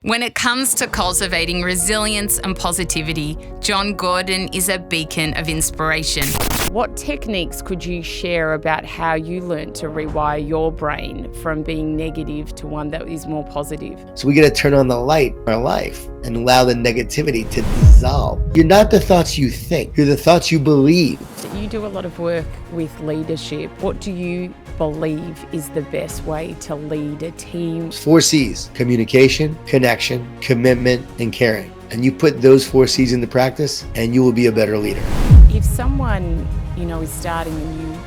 When it comes to cultivating resilience and positivity, Jon Gordon is a beacon of inspiration. What techniques could you share about how you learned to rewire your brain from being negative to one that is more positive? So we got to turn on the light in our life and allow the negativity to dissolve. You're not the thoughts you think, you're the thoughts you believe. You do a lot of work with leadership. What do you believe is the best way to lead a team? 4 C's: communication, connection, commitment, and caring. And you put those 4 C's into practice and you will be a better leader. If someone, is starting a new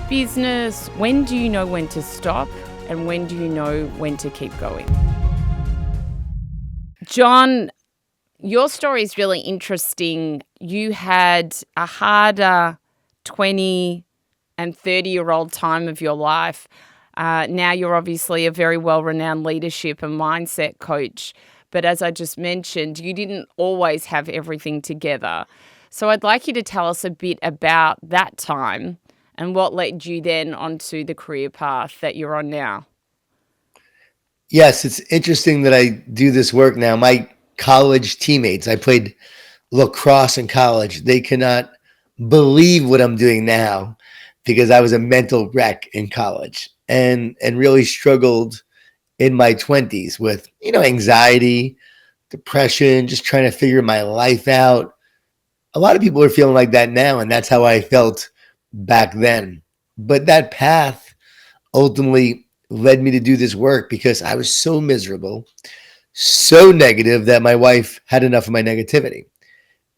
business, when do you know when to stop and when do you know when to keep going? Jon, your story is really interesting. You had a harder 20 and 30-year-old time of your life. Now you're obviously a very well-renowned leadership and mindset coach. But as I just mentioned, you didn't always have everything together. So I'd like you to tell us a bit about that time and what led you then onto the career path that you're on now. Yes, it's interesting that I do this work now. My college teammates, I played lacrosse in college. They cannot believe what I'm doing now because I was a mental wreck in college and really struggled in my 20s with, anxiety, depression, just trying to figure my life out. A lot of people are feeling like that now, and that's how I felt back then. But that path ultimately led me to do this work because I was so miserable, so negative that my wife had enough of my negativity.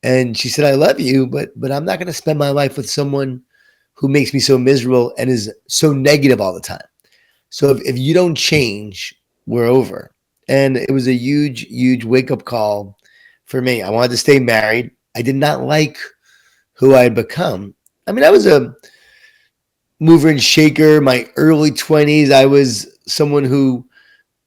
And she said, I love you, but I'm not going to spend my life with someone who makes me so miserable and is so negative all the time. So if you don't change, we're over. And it was a huge, huge wake-up call for me. I wanted to stay married. I did not like who I had become. I mean, I was a mover and shaker. My early 20s, I was someone who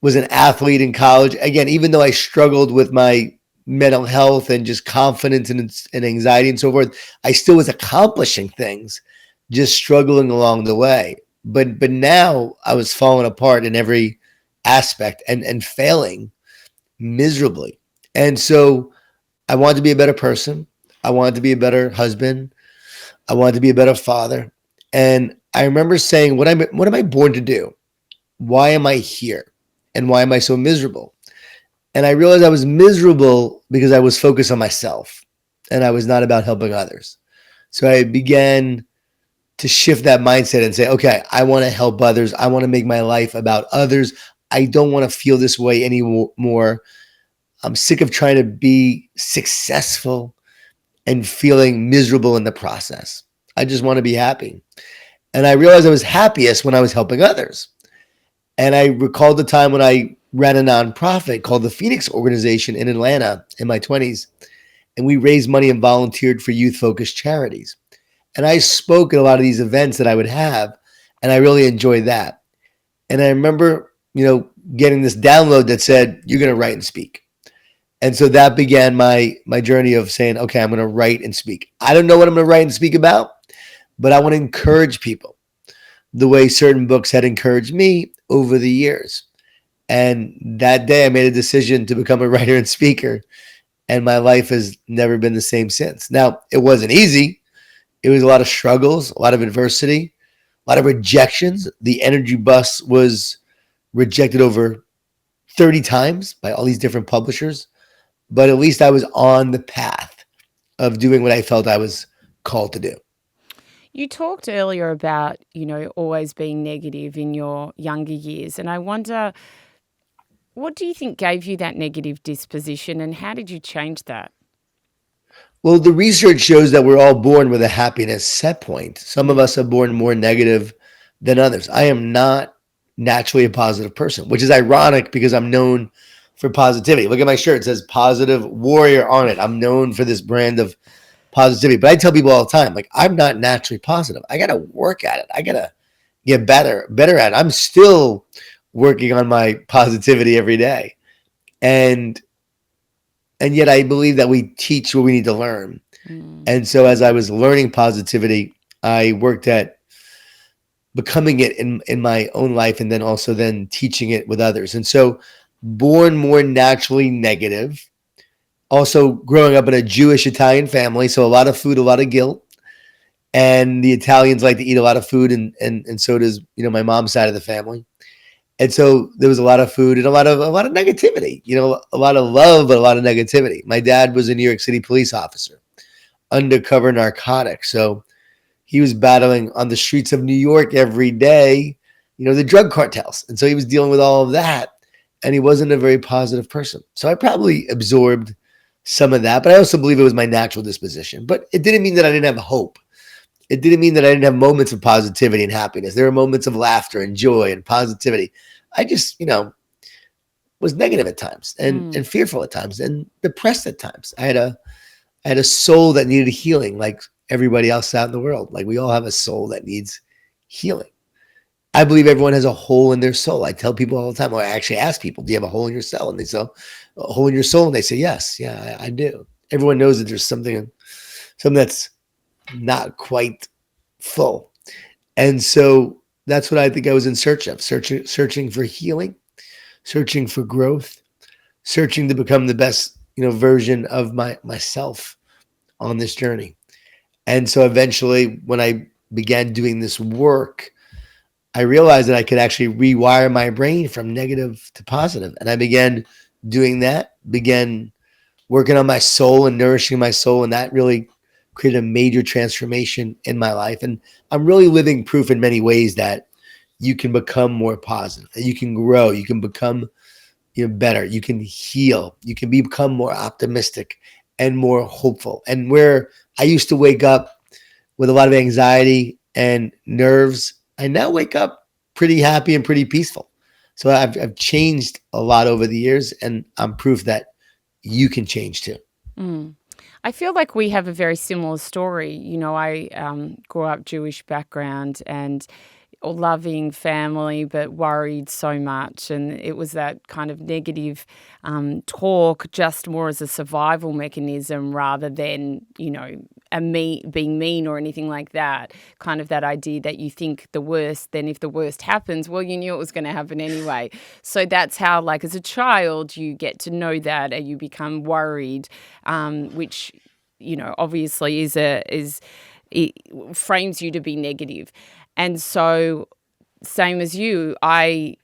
was an athlete in college. Again, even though I struggled with my mental health and just confidence and anxiety and so forth, I still was accomplishing things, just struggling along the way. But now I was falling apart in every aspect and failing miserably. And so I wanted to be a better person. I wanted to be a better husband. I wanted to be a better father. And I remember saying, what am I born to do? Why am I here? And why am I so miserable? And I realized I was miserable because I was focused on myself and I was not about helping others. So I began to shift that mindset and say, okay, I want to help others. I want to make my life about others. I don't want to feel this way anymore. I'm sick of trying to be successful and feeling miserable in the process. I just want to be happy. And I realized I was happiest when I was helping others. And I recalled the time when I ran a nonprofit called the Phoenix Organization in Atlanta in my 20s. And we raised money and volunteered for youth-focused charities. And I spoke at a lot of these events that I would have, and I really enjoyed that. And I remember, getting this download that said, you're going to write and speak. And so that began my journey of saying, okay, I'm going to write and speak. I don't know what I'm going to write and speak about, but I want to encourage people the way certain books had encouraged me over the years. And that day I made a decision to become a writer and speaker, and my life has never been the same since. Now, it wasn't easy. It was a lot of struggles, a lot of adversity, a lot of rejections. The energy bus was rejected over 30 times by all these different publishers. But at least I was on the path of doing what I felt I was called to do. You talked earlier about, always being negative in your younger years. And I wonder, what do you think gave you that negative disposition and how did you change that? Well, the research shows that we're all born with a happiness set point. Some of us are born more negative than others. I am not naturally a positive person, which is ironic because I'm known for positivity. Look at my shirt. It says Positive Warrior on it. I'm known for this brand of positivity. But I tell people all the time, I'm not naturally positive. I got to work at it. I got to get better at it. I'm still working on my positivity every day. And yet I believe that we teach what we need to learn. And so as I was learning positivity, I worked at becoming it in my own life and then also then teaching it with others. And so born more naturally negative. Also growing up in a Jewish Italian family, so a lot of food, a lot of guilt. And the Italians like to eat a lot of food, and so does, my mom's side of the family. And so there was a lot of food and a lot of negativity, a lot of love, but a lot of negativity. My dad was a New York City police officer, undercover narcotics. So he was battling on the streets of New York every day, the drug cartels. And so he was dealing with all of that. And he wasn't a very positive person. So I probably absorbed some of that, but I also believe it was my natural disposition. But it didn't mean that I didn't have hope. It didn't mean that I didn't have moments of positivity and happiness. There were moments of laughter and joy and positivity. I just, was negative at times and fearful at times and depressed at times. I had a soul that needed healing, like everybody else out in the world. Like we all have a soul that needs healing. I believe everyone has a hole in their soul. I tell people all the time, or I actually ask people, do you have a hole in your soul? And they say, a hole in your soul? And they say, yes, yeah, I do. Everyone knows that there's something that's not quite full. And so that's what I think I was in search of, searching for healing, searching for growth, searching to become the best, version of myself on this journey. And so eventually when I began doing this work, I realized that I could actually rewire my brain from negative to positive. And I began doing that, began working on my soul and nourishing my soul. And that really created a major transformation in my life. And I'm really living proof in many ways that you can become more positive, that you can grow, you can become better, you can heal, you can become more optimistic and more hopeful. And where I used to wake up with a lot of anxiety and nerves, I now wake up pretty happy and pretty peaceful. So I've changed a lot over the years, and I'm proof that you can change too. I feel like we have a very similar story. I grew up Jewish background and loving family, but worried so much. And it was that kind of negative talk, just more as a survival mechanism rather than, being mean or anything like that. Kind of that idea that you think the worst, then if the worst happens, well, you knew it was going to happen anyway. So that's how, like, as a child, you get to know that and you become worried, which, obviously it frames you to be negative. And so, same as you, I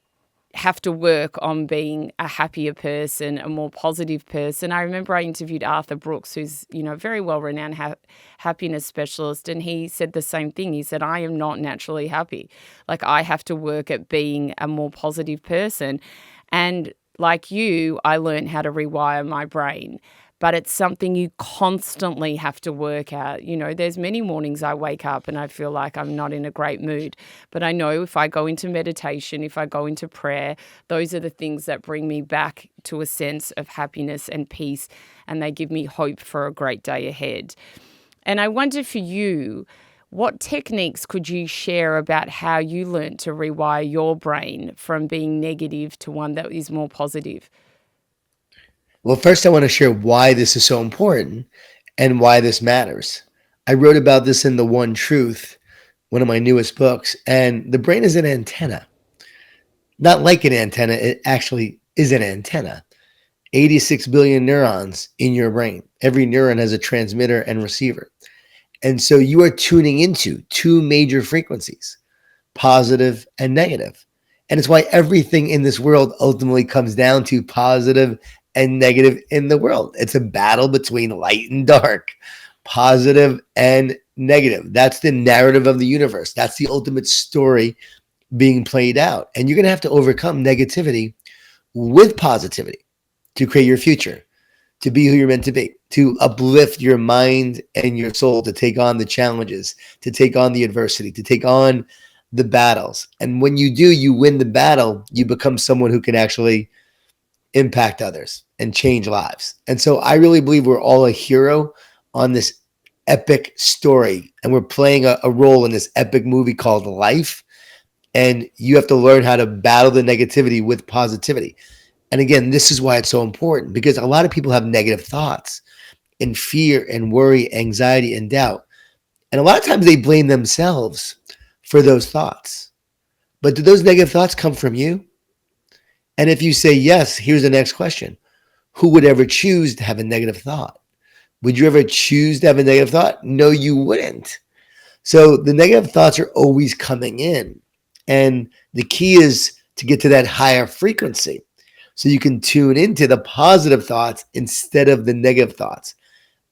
have to work on being a happier person, a more positive person. I remember I interviewed Arthur Brooks, who's, a very well-renowned happiness specialist, and he said the same thing. He said, I am not naturally happy. Like, I have to work at being a more positive person. And like you, I learned how to rewire my brain. But it's something you constantly have to work at. There's many mornings I wake up and I feel like I'm not in a great mood. But I know if I go into meditation, if I go into prayer, those are the things that bring me back to a sense of happiness and peace, and they give me hope for a great day ahead. And I wonder for you, what techniques could you share about how you learned to rewire your brain from being negative to one that is more positive? Well, first I want to share why this is so important and why this matters. I wrote about this in The One Truth, one of my newest books, and the brain is an antenna. Not like an antenna, it actually is an antenna. 86 billion neurons in your brain. Every neuron has a transmitter and receiver. And so you are tuning into two major frequencies, positive and negative. And it's why everything in this world ultimately comes down to positive and negative in the world. It's a battle between light and dark, positive and negative. That's the narrative of the universe. That's the ultimate story being played out. And you're going to have to overcome negativity with positivity to create your future, to be who you're meant to be, to uplift your mind and your soul, to take on the challenges, to take on the adversity, to take on the battles. And when you do, you win the battle, you become someone who can actually impact others and change lives. And so I really believe we're all a hero on this epic story, and we're playing a role in this epic movie called life. And you have to learn how to battle the negativity with positivity. And again, this is why it's so important, because a lot of people have negative thoughts and fear and worry, anxiety and doubt. And a lot of times they blame themselves for those thoughts. But do those negative thoughts come from you? And if you say yes, here's the next question. Who would ever choose to have a negative thought? Would you ever choose to have a negative thought? No, you wouldn't. So the negative thoughts are always coming in. And the key is to get to that higher frequency so you can tune into the positive thoughts instead of the negative thoughts.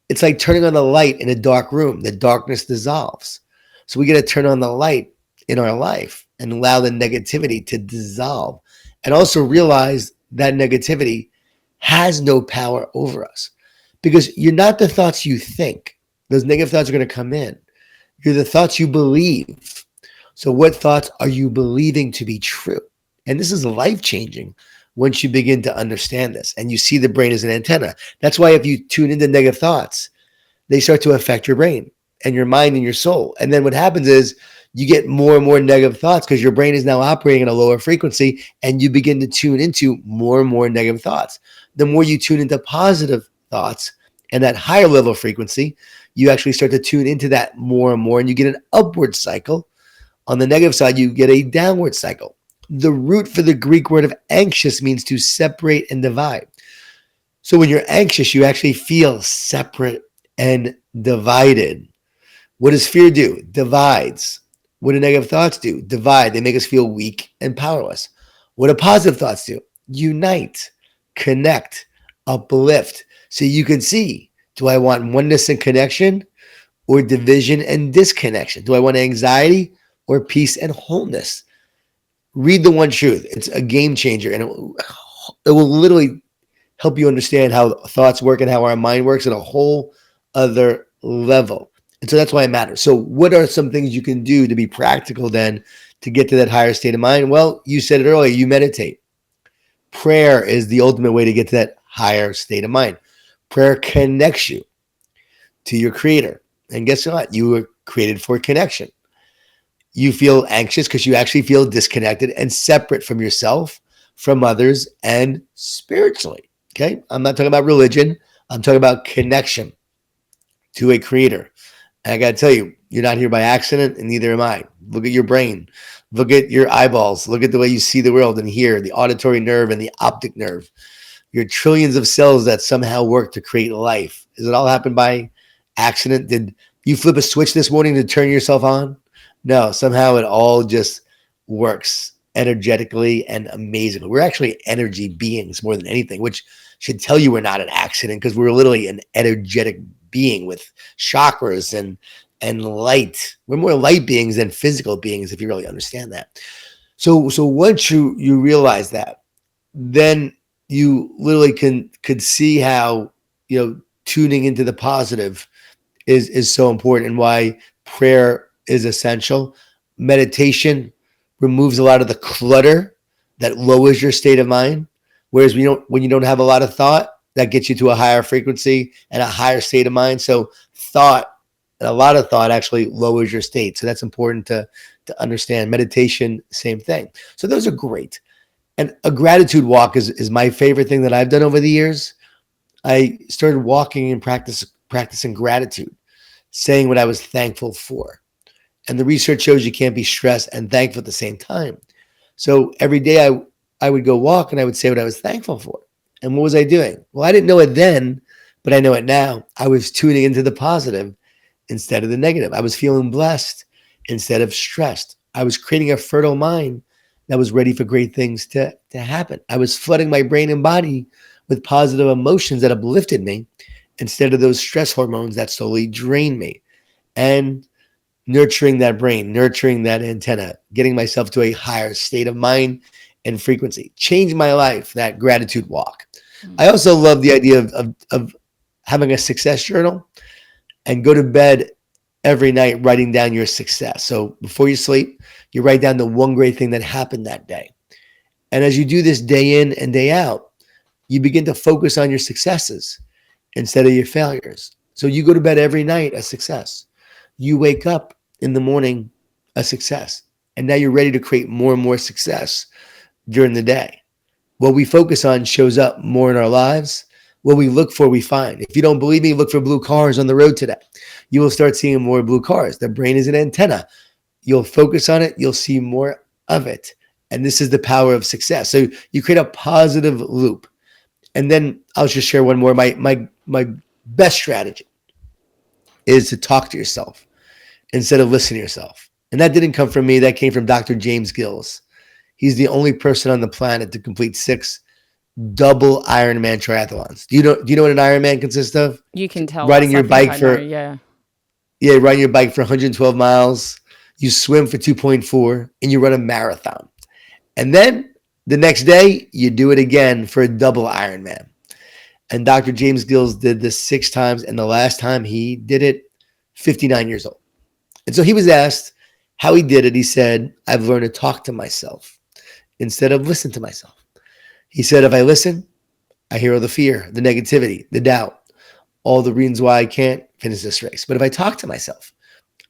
It's like turning on the light in a dark room. The darkness dissolves. So we got to turn on the light in our life and allow the negativity to dissolve. And also realize that negativity has no power over us because you're not the thoughts you think. Those negative thoughts are going to come in. You're the thoughts you believe. So what thoughts are you believing to be true? And this is life-changing once you begin to understand this and you see the brain as an antenna. That's why if you tune into negative thoughts, they start to affect your brain and your mind and your soul. And then what happens is you get more and more negative thoughts because your brain is now operating at a lower frequency and you begin to tune into more and more negative thoughts. The more you tune into positive thoughts and that higher level of frequency, you actually start to tune into that more and more and you get an upward cycle. On the negative side, you get a downward cycle. The root for the Greek word of anxious means to separate and divide. So when you're anxious, you actually feel separate and divided. What does fear do? Divides. What do negative thoughts do? Divide. They make us feel weak and powerless. What do positive thoughts do? Unite, connect, uplift. So you can see, do I want oneness and connection or division and disconnection? Do I want anxiety or peace and wholeness? Read The One Truth. It's a game changer, and it will literally help you understand how thoughts work and how our mind works at a whole other level. And so that's why it matters. So what are some things you can do to be practical then to get to that higher state of mind? Well, you said it earlier, you meditate. Prayer is the ultimate way to get to that higher state of mind. Prayer connects you to your creator. And guess what? You were created for connection. You feel anxious because you actually feel disconnected and separate from yourself, from others, and spiritually. Okay? I'm not talking about religion. I'm talking about connection to a creator. And I got to tell you, you're not here by accident, and neither am I. Look at your brain. Look at your eyeballs. Look at the way you see the world and hear, the auditory nerve and the optic nerve. Your trillions of cells that somehow work to create life. Does it all happen by accident? Did you flip a switch this morning to turn yourself on? No, somehow it all just works energetically and amazingly. We're actually energy beings more than anything, which should tell you we're not an accident because we're literally an energetic being with chakras and light. We're more light beings than physical beings, if you really understand that. So once you realize that, then you literally could see how, tuning into the positive is so important and why prayer is essential. Meditation removes a lot of the clutter that lowers your state of mind. Whereas when you don't have a lot of thought, that gets you to a higher frequency and a higher state of mind. So a lot of thought actually lowers your state. So that's important to understand. Meditation, same thing. So those are great. And a gratitude walk is my favorite thing that I've done over the years. I started walking and practicing gratitude, saying what I was thankful for. And the research shows you can't be stressed and thankful at the same time. So every day I would go walk and I would say what I was thankful for. And what was I doing? Well, I didn't know it then, but I know it now. I was tuning into the positive instead of the negative. I was feeling blessed instead of stressed. I was creating a fertile mind that was ready for great things to happen. I was flooding my brain and body with positive emotions that uplifted me instead of those stress hormones that slowly drained me. And nurturing that brain, nurturing that antenna, getting myself to a higher state of mind and frequency. Changed my life, that gratitude walk. I also love the idea of having a success journal and go to bed every night writing down your success. So before you sleep, you write down the one great thing that happened that day. And as you do this day in and day out, you begin to focus on your successes instead of your failures. So you go to bed every night a success. You wake up in the morning a success. And now you're ready to create more and more success during the day. What we focus on shows up more in our lives. What we look for, we find. If you don't believe me, look for blue cars on the road today. You will start seeing more blue cars. The brain is an antenna. You'll focus on it. You'll see more of it. And this is the power of success. So you create a positive loop. And then I'll just share one more. My best strategy is to talk to yourself instead of listening to yourself. And that didn't come from me. That came from Dr. James Gills. He's the only person on the planet to complete 6 double Ironman triathlons. Do you know what an Ironman consists of? You can tell Riding us. your I think bike I for know, yeah. riding your bike for 112 miles. You swim for 2.4, and you run a marathon. And then the next day, you do it again for a double Ironman. And Dr. James Gills did this 6 times, and the last time he did it, 59 years old. And so he was asked how he did it. He said, I've learned to talk to myself instead of listen to myself. He said, if I listen, I hear all the fear, the negativity, the doubt, all the reasons why I can't finish this race. But if I talk to myself,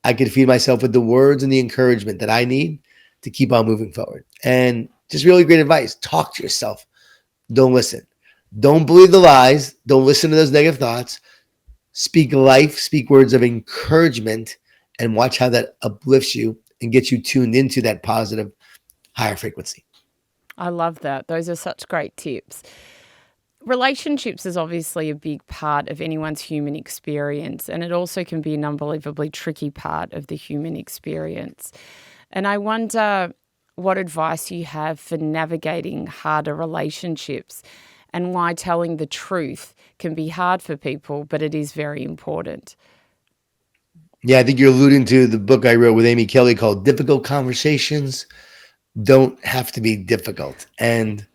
I can feed myself with the words and the encouragement that I need to keep on moving forward. And just really great advice. Talk to yourself. Don't listen. Don't believe the lies. Don't listen to those negative thoughts. Speak life, speak words of encouragement, and watch how that uplifts you and gets you tuned into that positive, higher frequency. I love that. Those are such great tips. Relationships is obviously a big part of anyone's human experience, and it also can be an unbelievably tricky part of the human experience. And I wonder what advice you have for navigating harder relationships and why telling the truth can be hard for people, but it is very important. Yeah, I think you're alluding to the book I wrote with Amy Kelly called Difficult Conversations Don't Have to Be Difficult. And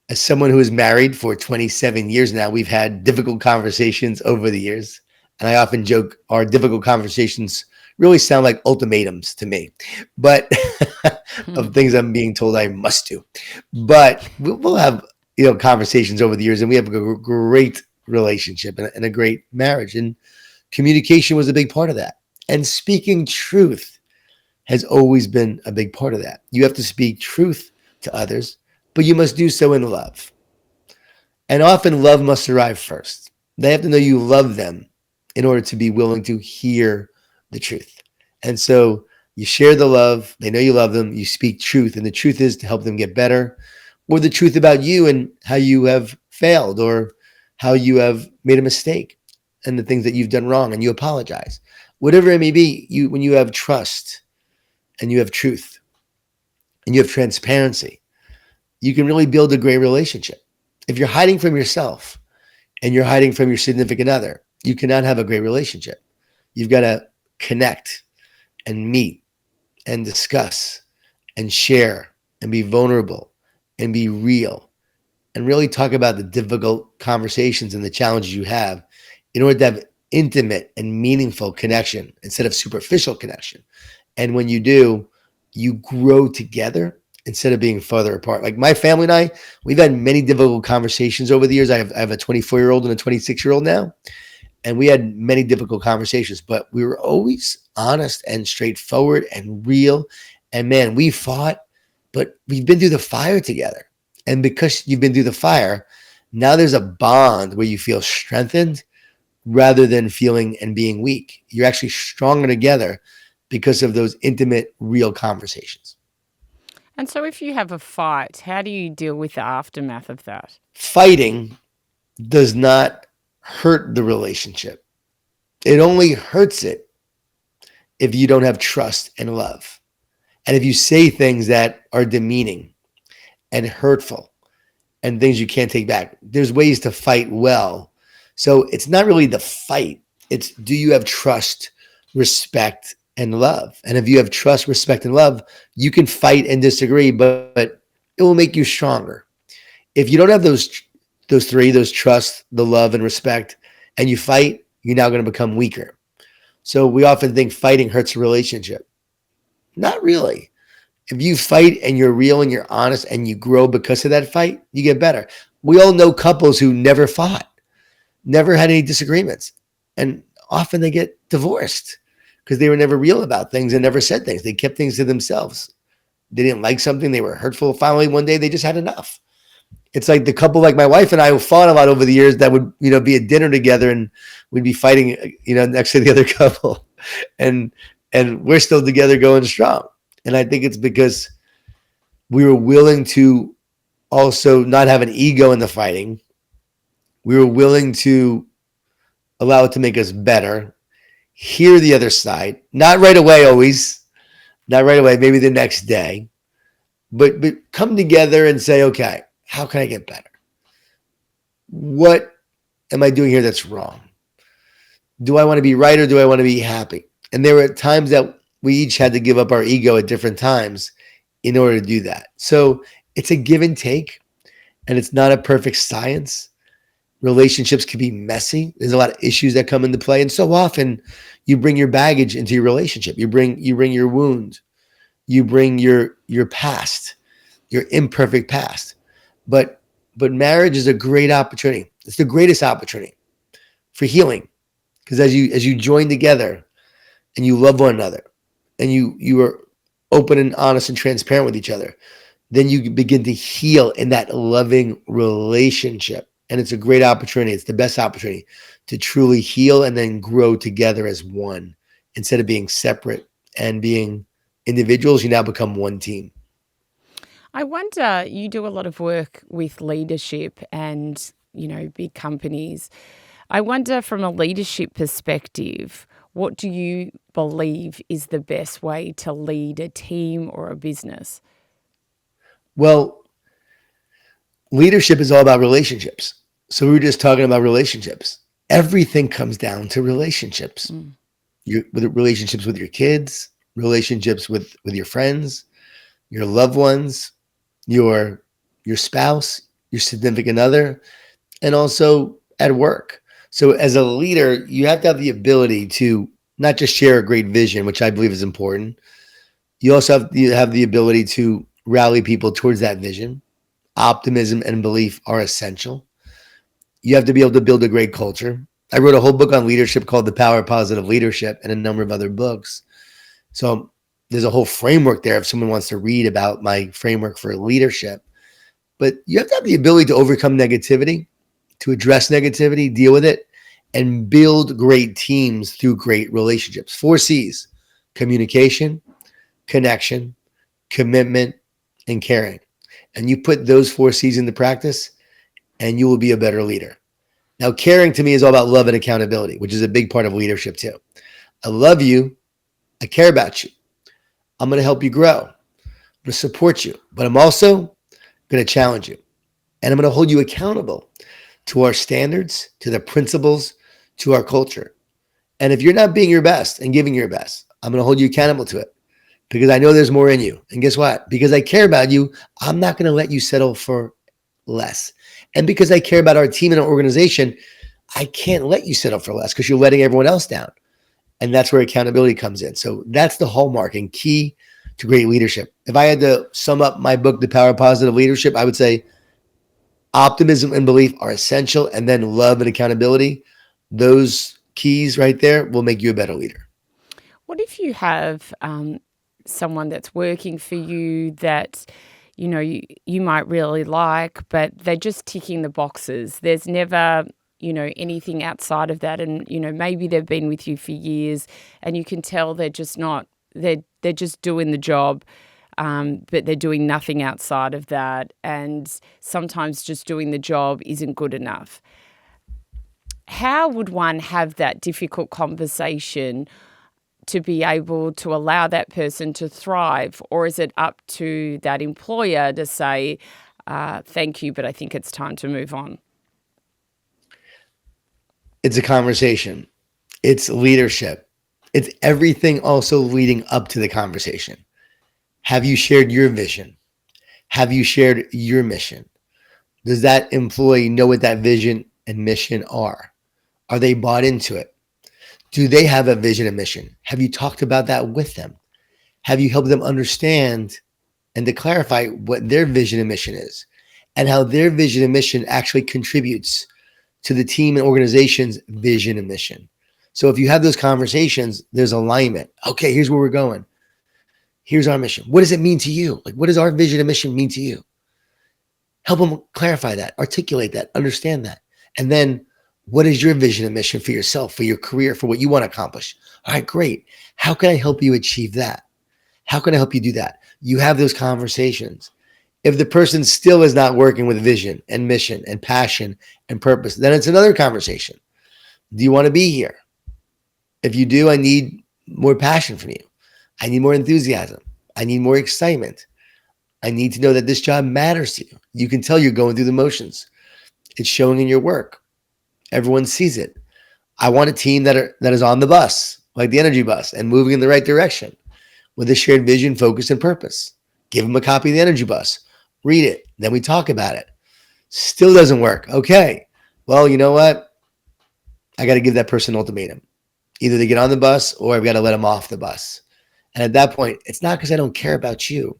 as someone who is married for 27 years now, we've had difficult conversations over the years. And I often joke our difficult conversations really sound like ultimatums to me, but of things I'm being told I must do. But we'll have conversations over the years, and we have a great relationship and a great marriage. And communication was a big part of that. And speaking truth has always been a big part of that. You have to speak truth to others, but you must do so in love. And often love must arrive first. They have to know you love them in order to be willing to hear the truth. And so you share the love, they know you love them, you speak truth, and the truth is to help them get better, or the truth about you and how you have failed or how you have made a mistake and the things that you've done wrong, and you apologize. Whatever it may be, when you have trust and you have truth and you have transparency, you can really build a great relationship. If you're hiding from yourself and you're hiding from your significant other, you cannot have a great relationship. You've got to connect and meet and discuss and share and be vulnerable and be real and really talk about the difficult conversations and the challenges you have in order to have intimate and meaningful connection instead of superficial connection. And when you do, you grow together instead of being further apart. Like my family and I, we've had many difficult conversations over the years. I have a 24-year-old and a 26-year-old now. And we had many difficult conversations, but we were always honest and straightforward and real. And man, we fought, but we've been through the fire together. And because you've been through the fire, now there's a bond where you feel strengthened rather than feeling and being weak. You're actually stronger together because of those intimate, real conversations. And so if you have a fight, how do you deal with the aftermath of that? Fighting does not hurt the relationship. It only hurts it if you don't have trust and love. And if you say things that are demeaning and hurtful and things you can't take back, there's ways to fight well. So it's not really the fight. It's, do you have trust, respect, and love? And if you have trust, respect, and love, you can fight and disagree, but it will make you stronger. If you don't have those three, those trust, the love, and respect, and you fight, you're now going to become weaker. So we often think fighting hurts a relationship. Not really. If you fight and you're real and you're honest and you grow because of that fight, you get better. We all know couples who never fought, never had any disagreements, and often they get divorced because they were never real about things and never said things. They kept things to themselves. They didn't like something. They were hurtful. Finally, one day they just had enough. It's like the couple, like my wife and I, who fought a lot over the years, that would, be at dinner together and we'd be fighting, next to the other couple, and we're still together going strong. And I think it's because We were willing to also not have an ego in the fighting. We were willing to allow it to make us better, hear the other side, not right away always, not right away, maybe the next day, but come together and say, okay, how can I get better? What am I doing here that's wrong? Do I want to be right or do I want to be happy? And there were times that we each had to give up our ego at different times in order to do that. So it's a give and take, and it's not a perfect science. Relationships can be messy. There's a lot of issues that come into play. And so often you bring your baggage into your relationship. You bring your wound. You bring your past, your imperfect past. But marriage is a great opportunity. It's the greatest opportunity for healing. Because as you join together and you love one another and you are open and honest and transparent with each other, then you begin to heal in that loving relationship. And it's a great opportunity. It's the best opportunity to truly heal and then grow together as one. Instead of being separate and being individuals, you now become one team. I wonder, you do a lot of work with leadership and, big companies. I wonder, from a leadership perspective, what do you believe is the best way to lead a team or a business? Well, leadership is all about relationships. So we were just talking about relationships. Everything comes down to relationships. With relationships with your kids, relationships with your friends, your loved ones, your spouse, your significant other, and also at work. So as a leader, you have to have the ability to not just share a great vision, which I believe is important. You also have the ability to rally people towards that vision. Optimism and belief are essential. You have to be able to build a great culture. I wrote a whole book on leadership called The Power of Positive Leadership and a number of other books. So there's a whole framework there if someone wants to read about my framework for leadership. But you have to have the ability to overcome negativity, to address negativity, deal with it, and build great teams through great relationships. 4 C's: communication, connection, commitment, and caring. And you put those 4 C's into practice, and you will be a better leader. Now, caring to me is all about love and accountability, which is a big part of leadership too. I love you. I care about you. I'm going to help you grow. I'm going to support you, but I'm also going to challenge you. And I'm going to hold you accountable to our standards, to the principles, to our culture. And if you're not being your best and giving your best, I'm going to hold you accountable to it because I know there's more in you. And guess what? Because I care about you, I'm not going to let you settle for less. And because I care about our team and our organization, I can't let you settle for less because you're letting everyone else down. And that's where accountability comes in. So that's the hallmark and key to great leadership. If I had to sum up my book, The Power of Positive Leadership, I would say optimism and belief are essential. And then love and accountability, those keys right there will make you a better leader. What if you have someone that's working for you that you might really like, but they're just ticking the boxes? There's never anything outside of that, and maybe they've been with you for years, and you can tell they're just not they're just doing the job, but they're doing nothing outside of that, and sometimes just doing the job isn't good enough. How would one have that difficult conversation to be able to allow that person to thrive? Or is it up to that employer to say, thank you, but I think it's time to move on? It's a conversation. It's leadership. It's everything also leading up to the conversation. Have you shared your vision? Have you shared your mission? Does that employee know what that vision and mission are? Are they bought into it? Do they have a vision and mission? Have you talked about that with them? Have you helped them understand and to clarify what their vision and mission is and how their vision and mission actually contributes to the team and organization's vision and mission? So if you have those conversations, there's alignment. Okay, here's where we're going. Here's our mission. What does it mean to you? Like, what does our vision and mission mean to you? Help them clarify that, articulate that, understand that. And then what is your vision and mission for yourself, for your career, for what you want to accomplish? All right, great. How can I help you achieve that? How can I help you do that? You have those conversations. If the person still is not working with vision and mission and passion and purpose, then it's another conversation. Do you want to be here? If you do, I need more passion from you. I need more enthusiasm. I need more excitement. I need to know that this job matters to you. You can tell you're going through the motions. It's showing in your work. Everyone sees it. I want a team that is on the bus, like the energy bus, and moving in the right direction with a shared vision, focus, and purpose. Give them a copy of the energy bus. Read it. Then we talk about it. Still doesn't work. Okay. Well, you know what? I got to give that person an ultimatum. Either they get on the bus or I've got to let them off the bus. And at that point, it's not because I don't care about you.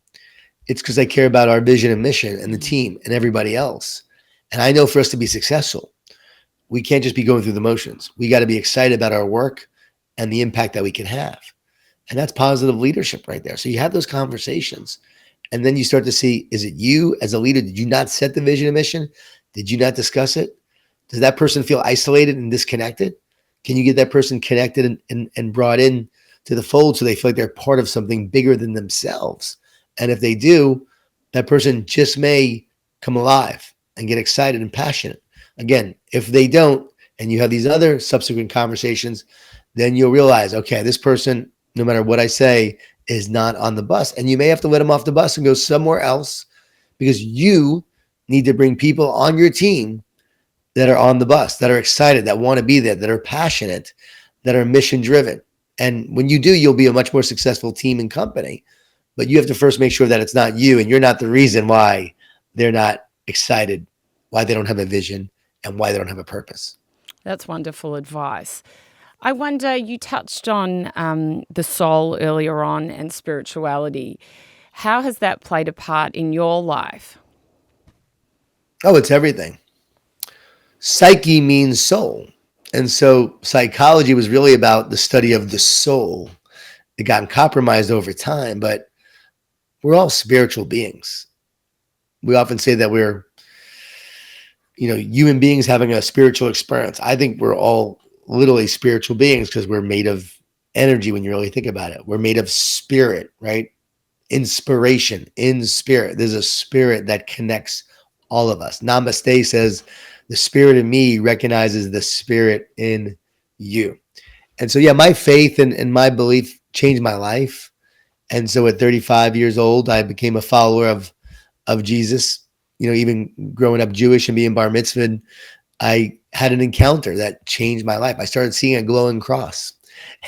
It's because I care about our vision and mission and the team and everybody else. And I know for us to be successful, we can't just be going through the motions. We got to be excited about our work and the impact that we can have. And that's positive leadership right there. So you have those conversations. And then you start to see, is it you as a leader? Did you not set the vision and mission? Did you not discuss it? Does that person feel isolated and disconnected? Can you get that person connected and brought in to the fold so they feel like they're part of something bigger than themselves? And if they do, that person just may come alive and get excited and passionate. Again, if they don't, and you have these other subsequent conversations, then you'll realize, okay, this person, no matter what I say, is not on the bus. And you may have to let them off the bus and go somewhere else because you need to bring people on your team that are on the bus, that are excited, that want to be there, that are passionate, that are mission driven. And when you do, you'll be a much more successful team and company. But you have to first make sure that it's not you and you're not the reason why they're not excited, why they don't have a vision, and why they don't have a purpose. That's wonderful advice. I wonder, you touched on the soul earlier on and spirituality. How has that played a part in your life? Oh, it's everything. Psyche means soul. And so psychology was really about the study of the soul. It got compromised over time, but we're all spiritual beings. We often say that we're, human beings having a spiritual experience. I think we're all literally spiritual beings because we're made of energy when you really think about it. We're made of spirit, right? Inspiration in spirit. There's a spirit that connects all of us. Namaste says, the spirit in me recognizes the spirit in you. And so, yeah, my faith and my belief changed my life. And so at 35 years old, I became a follower of Jesus. Even growing up Jewish and being bar mitzvahed, I had an encounter that changed my life. I started seeing a glowing cross.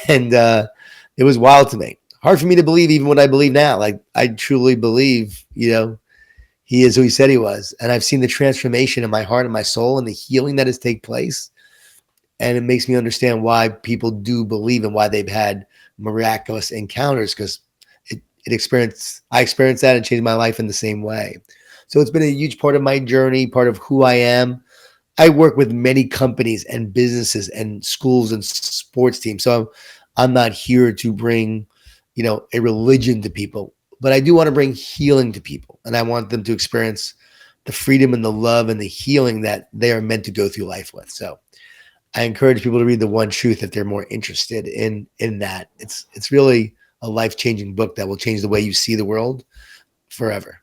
And it was wild to me. Hard for me to believe even what I believe now. Like, I truly believe, he is who he said he was. And I've seen the transformation in my heart and my soul and the healing that has taken place. And it makes me understand why people do believe and why they've had miraculous encounters, because I experienced that and changed my life in the same way. So it's been a huge part of my journey, part of who I am. I work with many companies and businesses and schools and sports teams. So I'm not here to bring, a religion to people, but I do want to bring healing to people. And I want them to experience the freedom and the love and the healing that they are meant to go through life with. So I encourage people to read The One Truth if they're more interested in that. It's really a life-changing book that will change the way you see the world forever.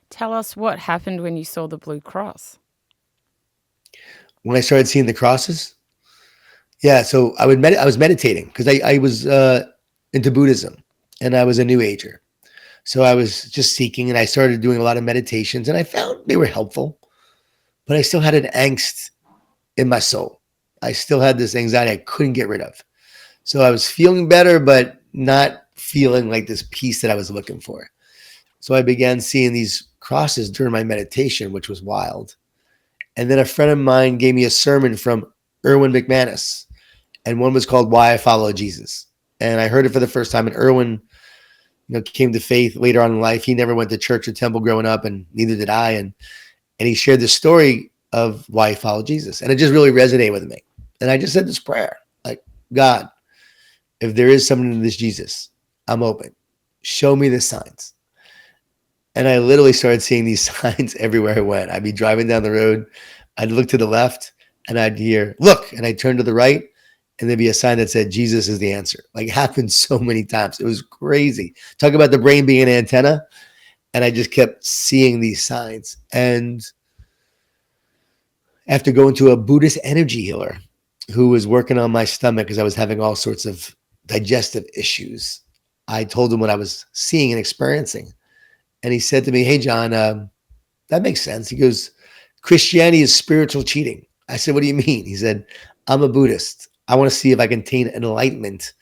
Tell us what happened when you saw the Blue Cross. When I started seeing the crosses, yeah. So I was meditating because I was into Buddhism and I was a New Ager. So I was just seeking and I started doing a lot of meditations and I found they were helpful, but I still had an angst in my soul. I still had this anxiety I couldn't get rid of. So I was feeling better, but not feeling like this peace that I was looking for. So I began seeing these crosses during my meditation, which was wild. And then a friend of mine gave me a sermon from Erwin McManus, and one was called Why I Follow Jesus. And I heard it for the first time. And Erwin, came to faith later on in life. He never went to church or temple growing up, and neither did I. And he shared the story of why he followed Jesus. And it just really resonated with me. And I just said this prayer, like, God, if there is something in this Jesus, I'm open. Show me the signs. And I literally started seeing these signs everywhere I went. I'd be driving down the road. I'd look to the left and I'd hear, look, and I'd turn to the right and there'd be a sign that said, Jesus is the answer. Like, it happened so many times. It was crazy. Talk about the brain being an antenna. And I just kept seeing these signs. And after going to a Buddhist energy healer who was working on my stomach because I was having all sorts of digestive issues, I told him what I was seeing and experiencing. And he said to me, hey, Jon, that makes sense. He goes, Christianity is spiritual cheating. I said, what do you mean? He said, I'm a Buddhist. I want to see if I can attain enlightenment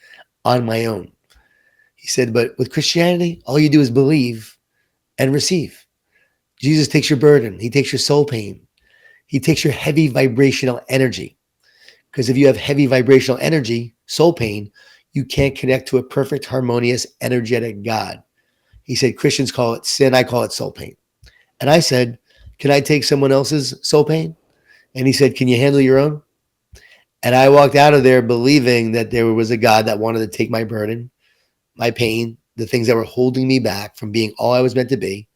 on my own. He said, but with Christianity, all you do is believe and receive. Jesus takes your burden. He takes your soul pain. He takes your heavy vibrational energy. Because if you have heavy vibrational energy, soul pain, you can't connect to a perfect, harmonious, energetic God. He said, Christians call it sin. I call it soul pain. And I said, can I take someone else's soul pain? And he said, can you handle your own? And I walked out of there believing that there was a God that wanted to take my burden, my pain, the things that were holding me back from being all I was meant to be,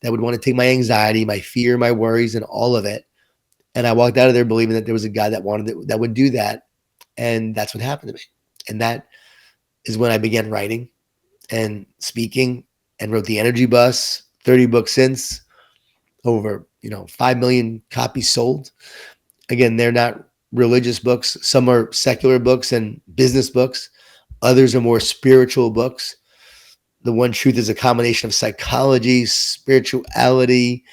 that would want to take my anxiety, my fear, my worries, and all of it. And I walked out of there believing that there was a God that wanted it, that would do that. And that's what happened to me. And that is when I began writing and speaking and wrote The Energy Bus, 30 books since, over 5 million copies sold. Again, they're not religious books. Some are secular books and business books. Others are more spiritual books. The One Truth is a combination of psychology, spirituality,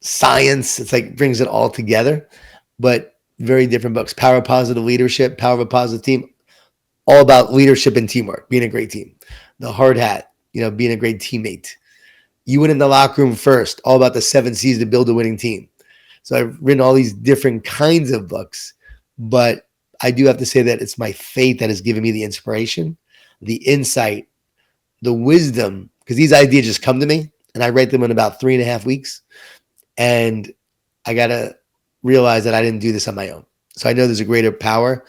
science. It's like brings it all together, but very different books. Power of Positive Leadership, Power of a Positive Team, all about leadership and teamwork, being a great team. The Hard Hat, being a great teammate. You win in the locker room first, all about the 7 C's to build a winning team. So I've written all these different kinds of books, but I do have to say that it's my faith that has given me the inspiration, the insight, the wisdom, because these ideas just come to me and I write them in about 3.5 weeks. And I got to realize that I didn't do this on my own. So I know there's a greater power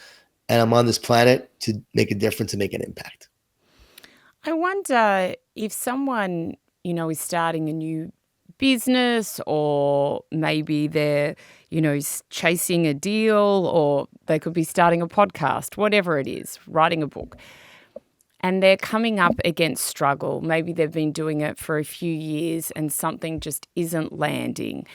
and I'm on this planet to make a difference and make an impact. I wonder if someone, is starting a new business, or maybe they're, chasing a deal, or they could be starting a podcast, whatever it is, writing a book, and they're coming up against struggle. Maybe they've been doing it for a few years and something just isn't landing.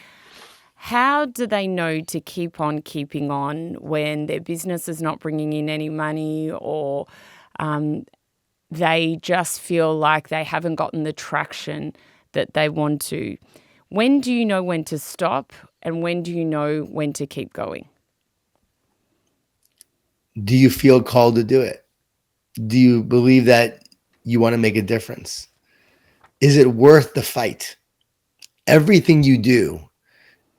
How do they know to keep on keeping on when their business is not bringing in any money, or they just feel like they haven't gotten the traction that they want to? When do you know when to stop, and when do you know when to keep going? Do you feel called to do it? Do you believe that you want to make a difference? Is it worth the fight? Everything you do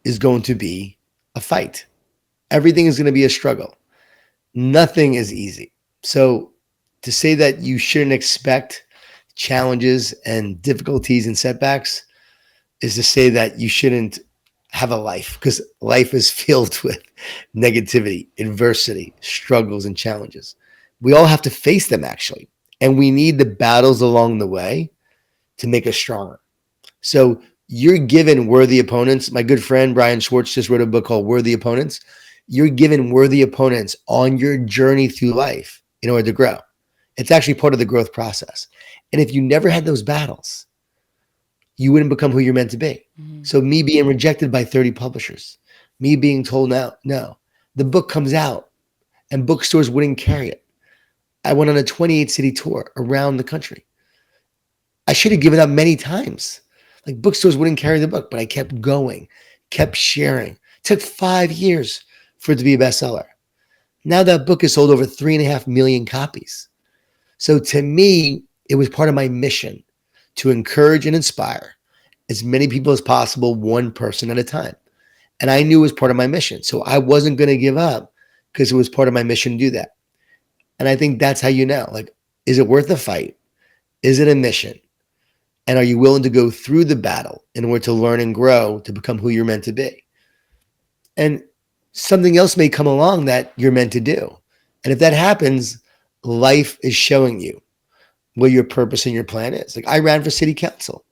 is going to be a fight. Everything is going to be a struggle. Nothing is easy. So to say that you shouldn't expect challenges and difficulties and setbacks is to say that you shouldn't have a life, because life is filled with negativity, adversity, struggles, and challenges. We all have to face them, actually. And we need the battles along the way to make us stronger. So you're given worthy opponents. My good friend Brian Schwartz just wrote a book called Worthy Opponents. You're given worthy opponents on your journey through life in order to grow. It's actually part of the growth process. And if you never had those battles, you wouldn't become who you're meant to be. Mm-hmm. So me being rejected by 30 publishers, me being told no, the book comes out and bookstores wouldn't carry it. I went on a 28-city tour around the country. I should have given up many times. Like, bookstores wouldn't carry the book, but I kept going, kept sharing. It took 5 years for it to be a bestseller. Now that book has sold over 3.5 million copies. So to me, it was part of my mission to encourage and inspire as many people as possible, one person at a time. And I knew it was part of my mission. So I wasn't going to give up because it was part of my mission to do that. And I think that's how you know, like, is it worth the fight? Is it a mission? And are you willing to go through the battle in order to learn and grow to become who you're meant to be? And something else may come along that you're meant to do. And if that happens, life is showing you what your purpose and your plan is. Like, I ran for city council.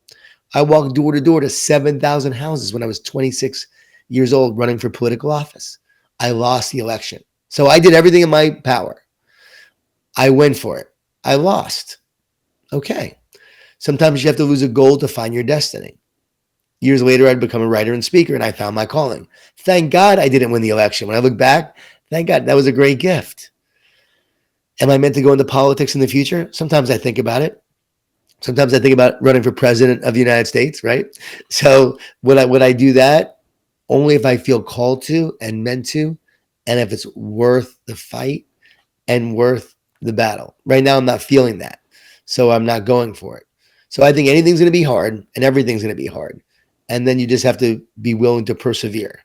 I walked door to door to 7,000 houses when I was 26 years old running for political office. I lost the election. So I did everything in my power. I went for it. I lost. Okay. Sometimes you have to lose a goal to find your destiny. Years later, I'd become a writer and speaker, and I found my calling. Thank God I didn't win the election. When I look back, thank God that was a great gift. Am I meant to go into politics in the future? Sometimes I think about it. Sometimes I think about running for president of the United States, right? So would I do that? Only if I feel called to and meant to, and if it's worth the fight and worth the battle. Right now, I'm not feeling that. So I'm not going for it. So I think anything's going to be hard and everything's going to be hard. And then you just have to be willing to persevere.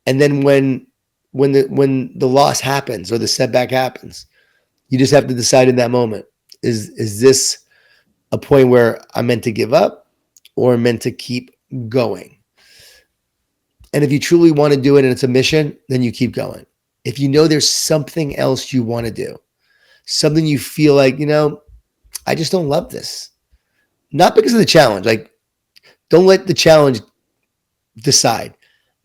And then when the loss happens or the setback happens, you just have to decide in that moment, is this a point where I'm meant to give up or meant to keep going? And if you truly want to do it and it's a mission, then you keep going. If you know there's something else you want to do, something you feel like, I just don't love this. Not because of the challenge. Like, don't let the challenge decide.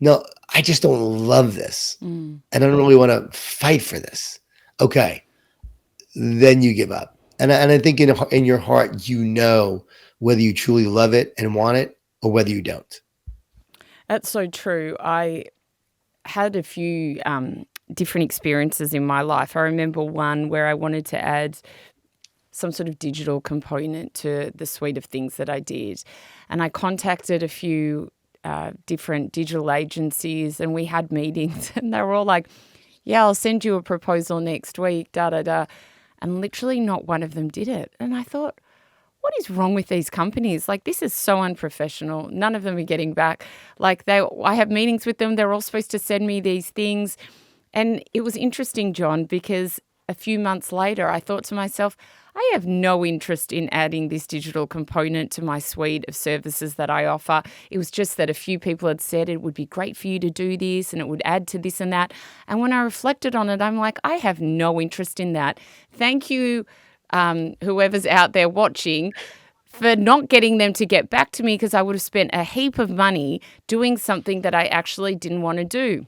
No, I just don't love this. And I don't really want to fight for this. Okay. Then you give up. And I think in your heart, whether you truly love it and want it or whether you don't. That's so true. I had a few different experiences in my life. I remember one where I wanted to add some sort of digital component to the suite of things that I did. And I contacted a few different digital agencies and we had meetings and they were all like, yeah, I'll send you a proposal next week, da-da-da. And literally not one of them did it. And I thought, what is wrong with these companies? Like, this is so unprofessional. None of them are getting back. Like, I have meetings with them. They're all supposed to send me these things. And it was interesting, Jon, because a few months later, I thought to myself, I have no interest in adding this digital component to my suite of services that I offer. It was just that a few people had said it would be great for you to do this and it would add to this and that. And when I reflected on it, I'm like, I have no interest in that. Thank you, whoever's out there watching, for not getting them to get back to me, because I would have spent a heap of money doing something that I actually didn't want to do.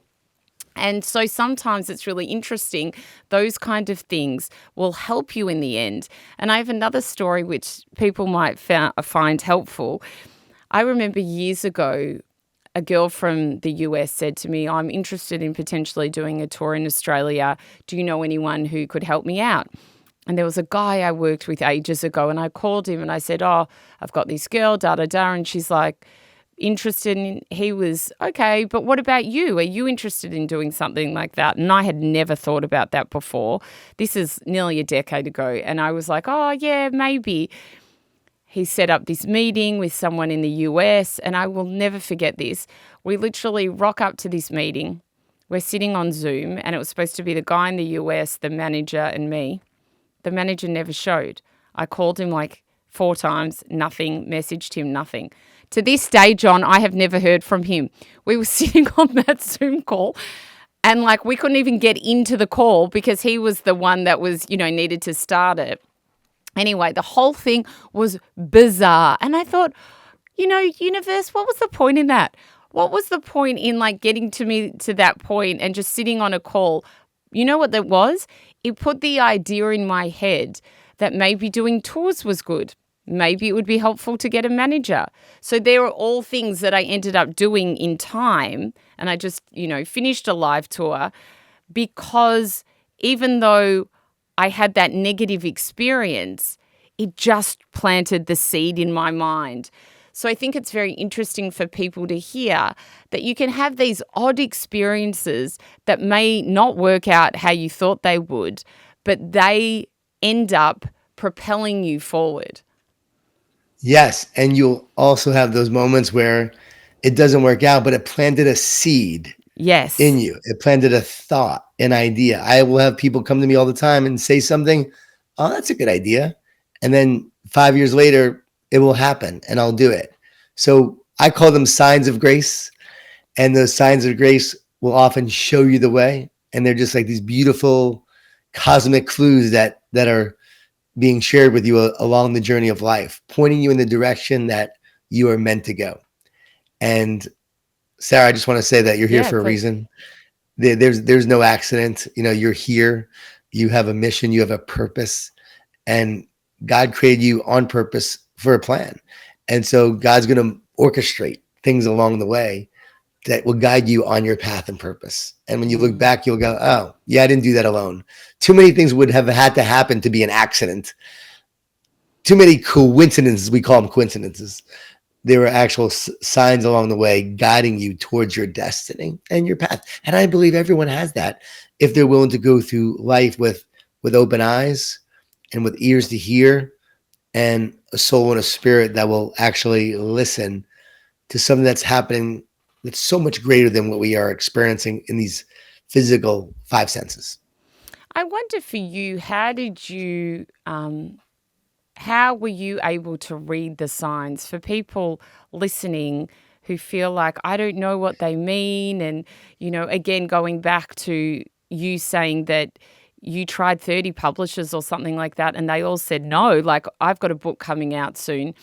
And so sometimes it's really interesting. Those kind of things will help you in the end. And I have another story which people might find helpful. I remember years ago, a girl from the US said to me, I'm interested in potentially doing a tour in Australia. Do you know anyone who could help me out? And there was a guy I worked with ages ago, and I called him and I said, oh, I've got this girl, da-da-da. And she's like, interested in, he was, okay, but what about you? Are you interested in doing something like that? And I had never thought about that before. This is nearly a decade ago. And I was like, oh, yeah, maybe. He set up this meeting with someone in the US, and I will never forget this. We literally rock up to this meeting. We're sitting on Zoom, and it was supposed to be the guy in the US, the manager, and me. The manager never showed. I called him like 4 times, nothing, messaged him, nothing. To this day, Jon, I have never heard from him. We were sitting on that Zoom call and like we couldn't even get into the call because he was the one that was, needed to start it. Anyway, the whole thing was bizarre. And I thought, universe, what was the point in that? What was the point in like getting to me to that point and just sitting on a call? You know what that was? It put the idea in my head that maybe doing tours was good. Maybe it would be helpful to get a manager. So there are all things that I ended up doing in time. And I just, finished a live tour because even though I had that negative experience, it just planted the seed in my mind. So I think it's very interesting for people to hear that you can have these odd experiences that may not work out how you thought they would, but they end up propelling you forward. Yes. And you'll also have those moments where it doesn't work out, but it planted a seed in you. It planted a thought, an idea. I will have people come to me all the time and say something, oh, that's a good idea. And then 5 years later, it will happen and I'll do it. So I call them signs of grace. And those signs of grace will often show you the way. And they're just like these beautiful cosmic clues that are being shared with you along the journey of life, pointing you in the direction that you are meant to go. And Sarah, I just want to say that you're here for a reason. There's no accident. You're here. You have a mission. You have a purpose, and God created you on purpose for a plan. And so God's going to orchestrate things along the way that will guide you on your path and purpose. And when you look back, you'll go, oh, yeah, I didn't do that alone. Too many things would have had to happen to be an accident. Too many coincidences, we call them coincidences. There were actual signs along the way guiding you towards your destiny and your path. And I believe everyone has that if they're willing to go through life with open eyes and with ears to hear and a soul and a spirit that will actually listen to something that's happening that's so much greater than what we are experiencing in these physical five senses. I wonder for you, how were you able to read the signs for people listening who feel like, I don't know what they mean? And, again, going back to you saying that you tried 30 publishers or something like that, and they all said no, like, I've got a book coming out soon.